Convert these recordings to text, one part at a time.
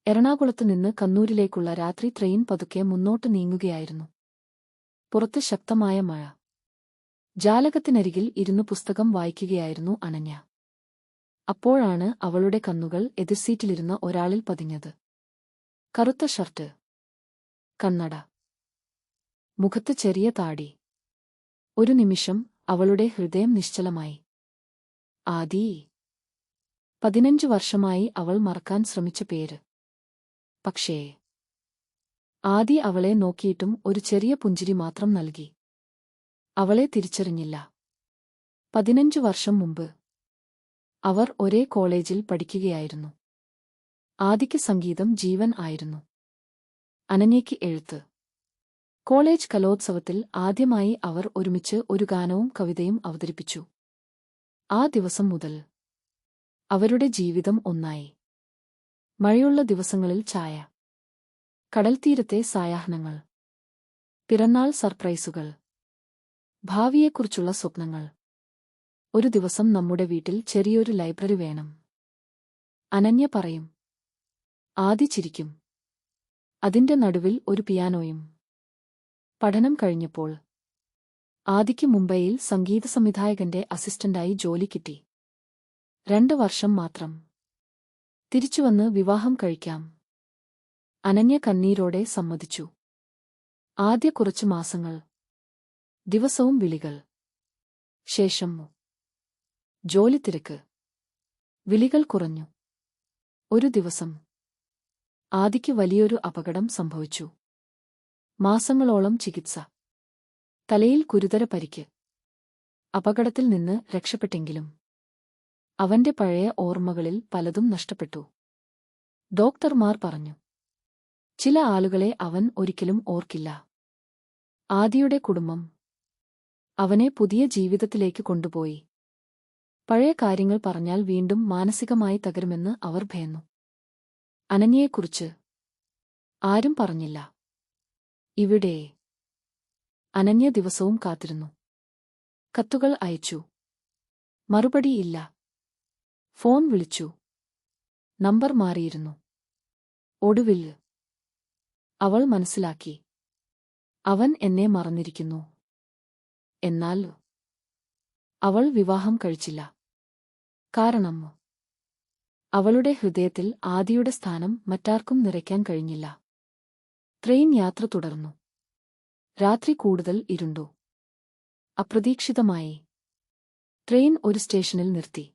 എറണാകുളത്ത് നിന്ന് കണ്ണൂരിലേക്കുള്ള രാത്രി ട്രെയിൻ പതുക്കെ മുന്നോട്ട് നീങ്ങുകയായിരുന്നു. പുറത്ത് ശക്തമായ മഴ. ജാലകത്തിനരികിൽ ഇരുന്നു പുസ്തകം വായിക്കുകയായിരുന്നു അനന്യ. അപ്പോഴാണ് അവളുടെ കണ്ണുകൾ എതിർസീറ്റിലിരുന്ന ഒരാളിൽ പതിഞ്ഞത്. കറുത്ത ഷർട്ട്, കണ്ണട, മുഖത്ത് ചെറിയ താടി. ഒരു നിമിഷം അവളുടെ ഹൃദയം നിശ്ചലമായി. ആദി. 15 വർഷമായി അവൾ മറക്കാൻ ശ്രമിച്ച പേര്. പക്ഷേ ആദി അവളെ നോക്കിയിട്ടും ഒരു ചെറിയ പുഞ്ചിരി മാത്രം നൽകി. അവളെ തിരിച്ചറിഞ്ഞില്ല. 15 വർഷം മുമ്പ് അവർ ഒരേ കോളേജിൽ പഠിക്കുകയായിരുന്നു. ആദിക്ക് സംഗീതം ജീവൻ ആയിരുന്നു. അനന്യയ്ക്ക് എഴുത്ത്. കോളേജ് കലോത്സവത്തിൽ ആദ്യമായി അവർ ഒരുമിച്ച് ഒരു ഗാനവും കവിതയും അവതരിപ്പിച്ചു. ആ ദിവസം മുതൽ അവരുടെ ജീവിതം ഒന്നായി. മഴയുള്ള ദിവസങ്ങളിൽ ചായ, കടൽത്തീരത്തെ സായാഹ്നങ്ങൾ, പിറന്നാൾ സർപ്രൈസുകൾ, ഭാവിയെക്കുറിച്ചുള്ള സ്വപ്നങ്ങൾ. ഒരു ദിവസം നമ്മുടെ വീട്ടിൽ ചെറിയൊരു ലൈബ്രറി വേണം, അനന്യ പറയും. ആദി ചിരിക്കും. അതിന്റെ നടുവിൽ ഒരു പിയാനോയും. പഠനം കഴിഞ്ഞപ്പോൾ ആദിക്ക് മുംബൈയിൽ സംഗീത സംവിധായകന്റെ അസിസ്റ്റന്റായി ജോലി കിട്ടി. 2 വർഷം മാത്രം. തിരിച്ചുവന്ന് വിവാഹം കഴിക്കാം. അനന്യ കണ്ണീരോടെ സമ്മതിച്ചു. ആദ്യ കുറച്ചു മാസങ്ങൾ ദിവസവും വിളികൾ. ശേഷം ജോലി തിരക്ക്. വിളികൾ കുറഞ്ഞു. ഒരു ദിവസം ആദിക്ക് വലിയൊരു അപകടം സംഭവിച്ചു. മാസങ്ങളോളം ചികിത്സ. തലയിൽ ഗുരുതര പരിക്ക്. അപകടത്തിൽ നിന്ന് രക്ഷപ്പെട്ടെങ്കിലും അവന്റെ പഴയ ഓർമ്മകളിൽ പലതും നഷ്ടപ്പെട്ടു. ഡോക്ടർമാർ പറഞ്ഞു, ചില ആളുകളെ അവൻ ഒരിക്കലും ഓർക്കില്ല. ആദിയുടെ കുടുംബം അവനെ പുതിയ ജീവിതത്തിലേക്ക് കൊണ്ടുപോയി. പഴയ കാര്യങ്ങൾ പറഞ്ഞാൽ വീണ്ടും മാനസികമായി തകരുമെന്ന് അവർ ഭയന്നു. അനന്യയെക്കുറിച്ച് ആരും പറഞ്ഞില്ല. ഇവിടെ അനന്യ ദിവസവും കാത്തിരുന്നു. കത്തുകൾ അയച്ചു. മറുപടിയില്ല. ഫോൺ വിളിച്ചു. നമ്പർ മാറിയിരുന്നു. ഒടുവിൽ അവൾ മനസ്സിലാക്കി, അവൻ എന്നെ മറന്നിരിക്കുന്നു. എന്നാൽ അവൾ വിവാഹം കഴിച്ചില്ല. കാരണം അവളുടെ ഹൃദയത്തിൽ ആദിയുടെ സ്ഥാനം മറ്റാർക്കും നിറയ്ക്കാൻ കഴിഞ്ഞില്ല. ട്രെയിൻ യാത്ര തുടർന്നു. രാത്രി കൂടുതൽ ഇരുണ്ടു. അപ്രതീക്ഷിതമായി ട്രെയിൻ ഒരു സ്റ്റേഷനിൽ നിർത്തി.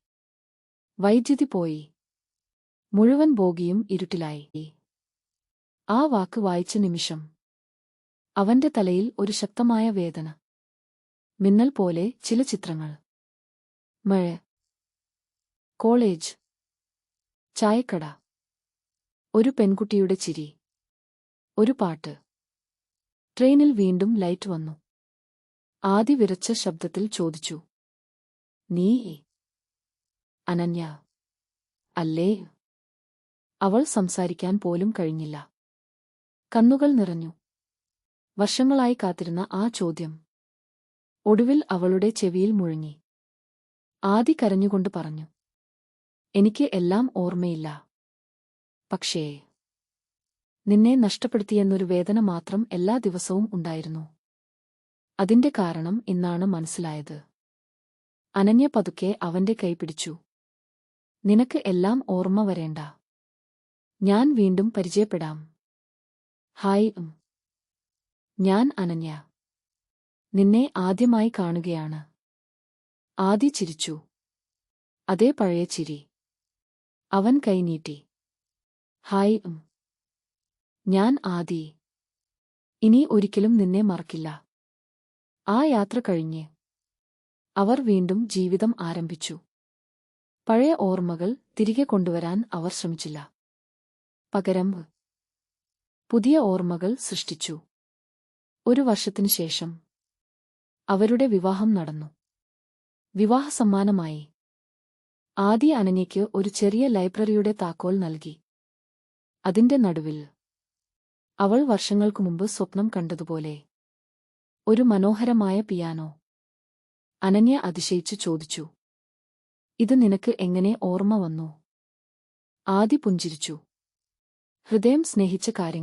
വൈദ്യുതി പോയി. മുഴുവൻ ബോഗിയും ഇരുട്ടിലായി. ആ വാക്ക് വായിച്ച നിമിഷം അവന്റെ തലയിൽ ഒരു ശക്തമായ വേദന. മിന്നൽ പോലെ ചില ചിത്രങ്ങൾ. മഴ, കോളേജ്, ചായക്കട, ഒരു പെൺകുട്ടിയുടെ ചിരി, ഒരു പാട്ട്. ട്രെയിനിൽ വീണ്ടും ലൈറ്റ് വന്നു. ആദി വിറച്ച ശബ്ദത്തിൽ ചോദിച്ചു, നീ അനന്യ അല്ലേ? അവൾ സംസാരിക്കാൻ പോലും കഴിഞ്ഞില്ല. കണ്ണുകൾ നിറഞ്ഞു. വർഷങ്ങളായി കാത്തിരുന്ന ആ ചോദ്യം ഒടുവിൽ അവളുടെ ചെവിയിൽ മുഴങ്ങി. ആദി കരഞ്ഞുകൊണ്ട് പറഞ്ഞു, എനിക്ക് എല്ലാം ഓർമ്മയില്ല. പക്ഷേ നിന്നെ നഷ്ടപ്പെടുത്തിയെന്നൊരു വേദന മാത്രം എല്ലാ ദിവസവും ഉണ്ടായിരുന്നു. അതിന്റെ കാരണം ഇന്നാണ് മനസ്സിലായത്. അനന്യ പതുക്കെ അവന്റെ കൈ പിടിച്ചു. നിനക്ക് എല്ലാം ഓർമ്മ വരേണ്ട. ഞാൻ വീണ്ടും പരിചയപ്പെടാം. ഹായ്. ഞാൻ അനന്യ. നിന്നെ ആദ്യമായി കാണുകയാണ്. ആദി ചിരിച്ചു. അതേ പഴയ ചിരി. അവൻ കൈനീട്ടി. ഹായ്. ഞാൻ ആദി. ഇനി ഒരിക്കലും നിന്നെ മറക്കില്ല. ആ യാത്ര കഴിഞ്ഞ് അവർ വീണ്ടും ജീവിതം ആരംഭിച്ചു. പഴയ ഓർമ്മകൾ തിരികെ കൊണ്ടുവരാൻ അവർ ശ്രമിച്ചില്ല. പകരം പുതിയ ഓർമ്മകൾ സൃഷ്ടിച്ചു. 1 വർഷത്തിനു ശേഷം അവരുടെ വിവാഹം നടന്നു. വിവാഹ സമ്മാനമായി ആദി അനന്യയ്ക്ക് ഒരു ചെറിയ ലൈബ്രറിയുടെ താക്കോൽ നൽകി. അതിന്റെ നടുവിൽ അവൾ വർഷങ്ങൾക്കു മുമ്പ് സ്വപ്നം കണ്ടതുപോലെ ഒരു മനോഹരമായ പിയാനോ. അനന്യ അതിശയിച്ചു ചോദിച്ചു, ഇത് നിനക്ക് എങ്ങനെ ഓർമ്മ വന്നു? ആദി പുഞ്ചിരിച്ചു. ഹൃദയം സ്നേഹിച്ച കാര്യങ്ങൾ